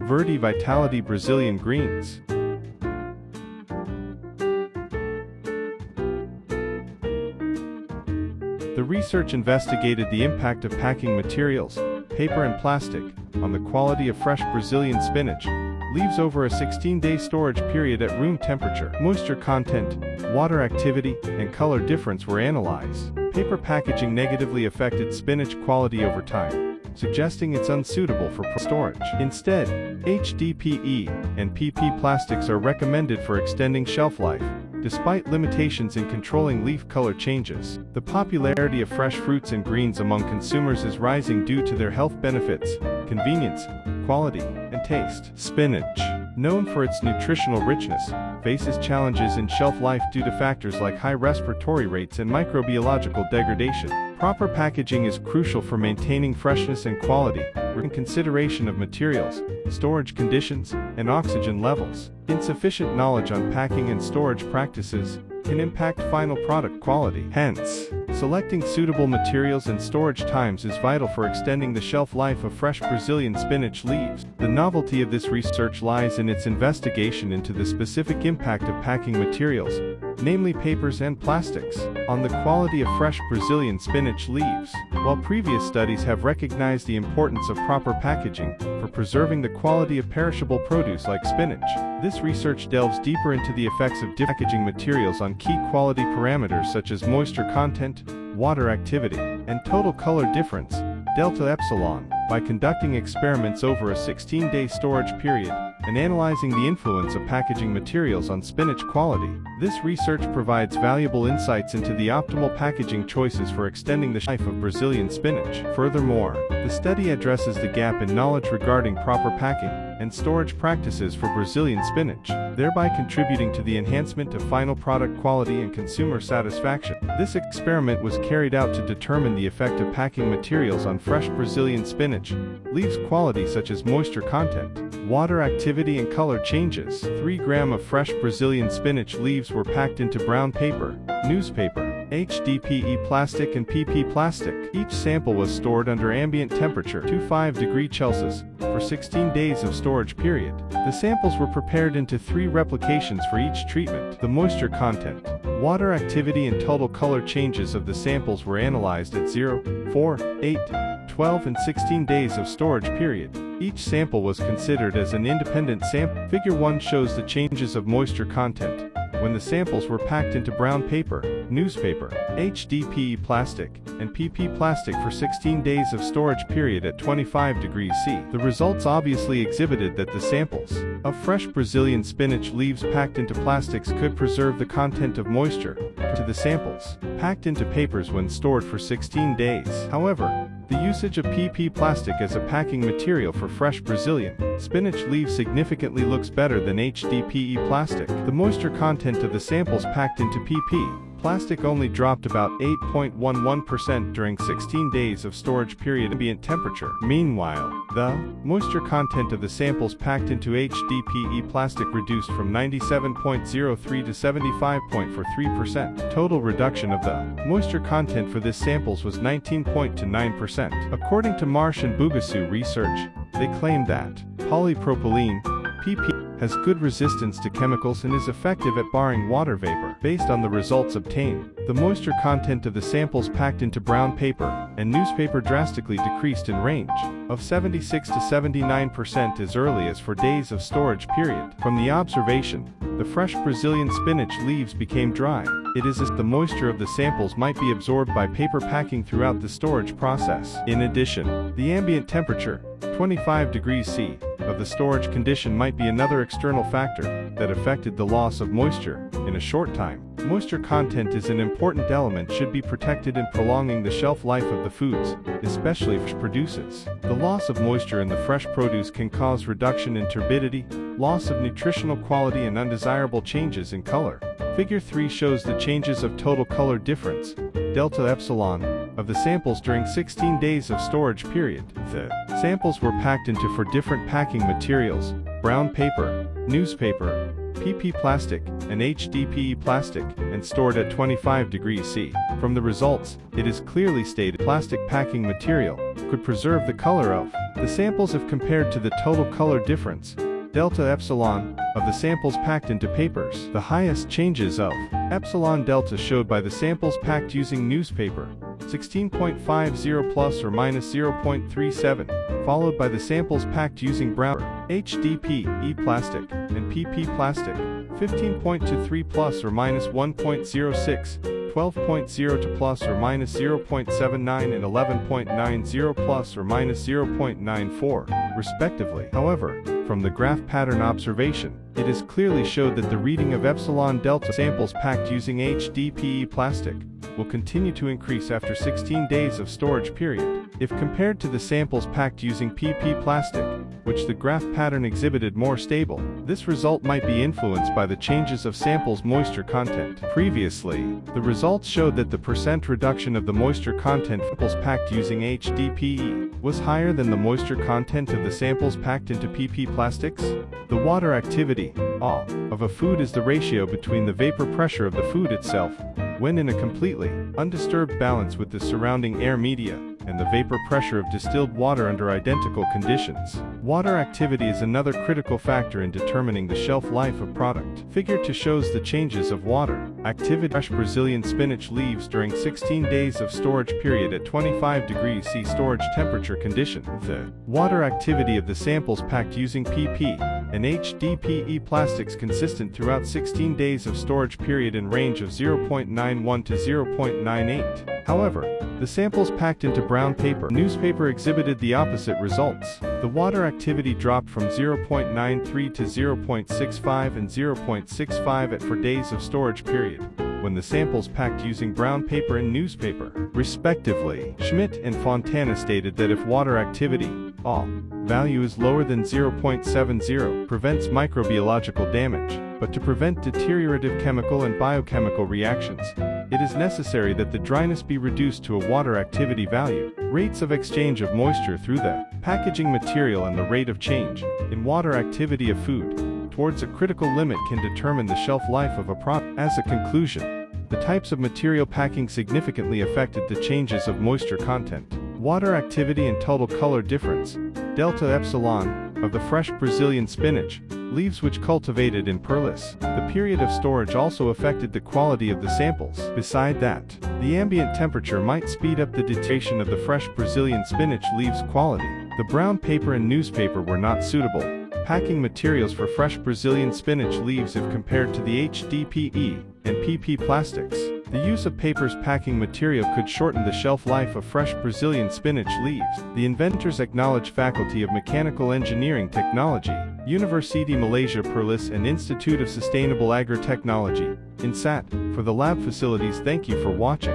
Verde Vitality Brazilian greens. The research investigated the impact of packing materials, paper and plastic, on the quality of fresh Brazilian spinach leaves over a 16-day storage period at room temperature. Moisture content, water activity, and color difference were analyzed. Paper packaging negatively affected spinach quality over time, suggesting it's unsuitable for storage. Instead, HDPE and PP plastics are recommended for extending shelf life, despite limitations in controlling leaf color changes. The popularity of fresh fruits and greens among consumers is rising due to their health benefits, convenience, quality, and taste. Spinach, known for its nutritional richness, faces challenges in shelf life due to factors like high respiratory rates and microbiological degradation. Proper packaging is crucial for maintaining freshness and quality, in consideration of materials, storage conditions, and oxygen levels. Insufficient knowledge on packing and storage practices can impact final product quality. Hence, selecting suitable materials and storage times is vital for extending the shelf life of fresh Brazilian spinach leaves. The novelty of this research lies in its investigation into the specific impact of packing materials, namely papers and plastics, on the quality of fresh Brazilian spinach leaves. While previous studies have recognized the importance of proper packaging for preserving the quality of perishable produce like spinach, this research delves deeper into the effects of packaging materials on key quality parameters such as moisture content, water activity, and total color difference, delta epsilon. By conducting experiments over a 16-day storage period and analyzing the influence of packaging materials on spinach quality, this research provides valuable insights into the optimal packaging choices for extending the life of Brazilian spinach. Furthermore, the study addresses the gap in knowledge regarding proper packing and storage practices for Brazilian spinach, thereby contributing to the enhancement of final product quality and consumer satisfaction. This experiment was carried out to determine the effect of packing materials on fresh Brazilian spinach leaves quality such as moisture content, water activity and color changes. 3 grams of fresh Brazilian spinach leaves were packed into brown paper, newspaper, HDPE plastic and PP plastic. Each sample was stored under ambient temperature, 25 degrees Celsius, for 16 days of storage period. The samples were prepared into 3 replications for each treatment. The moisture content, water activity and total color changes of the samples were analyzed at 0, 4, 8, 12 and 16 days of storage period. Each sample was considered as an independent sample. Figure 1 shows the changes of moisture content when the samples were packed into brown paper, newspaper, HDPE plastic, and PP plastic for 16 days of storage period at 25 degrees C. The results obviously exhibited that the samples of fresh Brazilian spinach leaves packed into plastics could preserve the content of moisture to the samples packed into papers when stored for 16 days. However, the usage of PP plastic as a packing material for fresh Brazilian spinach leaves significantly looks better than HDPE plastic. The moisture content of the samples packed into PP plastic only dropped about 8.11% during 16 days of storage period ambient temperature. Meanwhile, the moisture content of the samples packed into HDPE plastic reduced from 97.03 to 75.43%. Total reduction of the moisture content for this samples was 19.29%. According to Marsh and Bugasu research, they claimed that polypropylene, PP, has good resistance to chemicals and is effective at barring water vapor. Based on the results obtained, the moisture content of the samples packed into brown paper and newspaper drastically decreased in range of 76 to 79% as early as 4 days of storage period. From the observation, the fresh Brazilian spinach leaves became dry. It is as the moisture of the samples might be absorbed by paper packing throughout the storage process. In addition, the ambient temperature, 25 degrees C, of the storage condition might be another external factor that affected the loss of moisture in a short time. Moisture content is an important element should be protected in prolonging the shelf life of the foods, especially fresh produces. The loss of moisture in the fresh produce can cause reduction in turbidity, loss of nutritional quality and undesirable changes in color. Figure 3 shows the changes of total color difference, delta epsilon, of the samples during 16 days of storage period. The samples were packed into 4 different packing materials: brown paper, newspaper, PP plastic, and HDPE plastic, and stored at 25 degrees C. From the results, it is clearly stated plastic packing material could preserve the color of the samples if compared to the total color difference, delta epsilon, of the samples packed into papers. The highest changes of epsilon delta showed by the samples packed using newspaper, 16.50 plus or minus 0.37, followed by the samples packed using brown HDPE plastic and PP plastic, 15.23 plus or minus 1.06, 12.0 to plus or minus 0.79 and 11.90 plus or minus 0.94, respectively. However, from the graph pattern observation, it is clearly showed that the reading of epsilon delta samples packed using HDPE plastic will continue to increase after 16 days of storage period. If compared to the samples packed using PP plastic, which the graph pattern exhibited more stable, this result might be influenced by the changes of samples' moisture content. Previously, the results showed that the percent reduction of the moisture content of samples packed using HDPE was higher than the moisture content of the samples packed into PP plastics. The water activity, of a food is the ratio between the vapor pressure of the food itself, when in a completely undisturbed balance with the surrounding air media, and the vapor pressure of distilled water under identical conditions. Water activity is another critical factor in determining the shelf life of product. Figure 2 shows the changes of water activity. Fresh Brazilian spinach leaves during 16 days of storage period at 25 degrees C storage temperature condition. The water activity of the samples packed using PP and HDPE plastics consistent throughout 16 days of storage period in range of 0.91 to 0.98. However, the samples packed into brown paper newspaper exhibited the opposite results. The water activity dropped from 0.93 to 0.65 and 0.65 for days of storage period, when the samples packed using brown paper and newspaper, respectively. Schmidt and Fontana stated that if water activity, value is lower than 0.70, prevents microbiological damage, but to prevent deteriorative chemical and biochemical reactions, it is necessary that the dryness be reduced to a water activity value. Rates of exchange of moisture through the packaging material and the rate of change in water activity of food towards a critical limit can determine the shelf life of a product. As a conclusion, the types of material packing significantly affected the changes of moisture content, water activity and total color difference, delta epsilon, of the fresh Brazilian spinach leaves which cultivated in Perlis. The period of storage also affected the quality of the samples. Beside that, the ambient temperature might speed up the deterioration of the fresh Brazilian spinach leaves quality. The brown paper and newspaper were not suitable packing materials for fresh Brazilian spinach leaves if compared to the HDPE and PP plastics. The use of paper's packing material could shorten the shelf life of fresh Brazilian spinach leaves. The inventors acknowledge Faculty of Mechanical Engineering Technology, University Malaysia Perlis and Institute of Sustainable Agri-Technology, INSAT, for the lab facilities. Thank you for watching.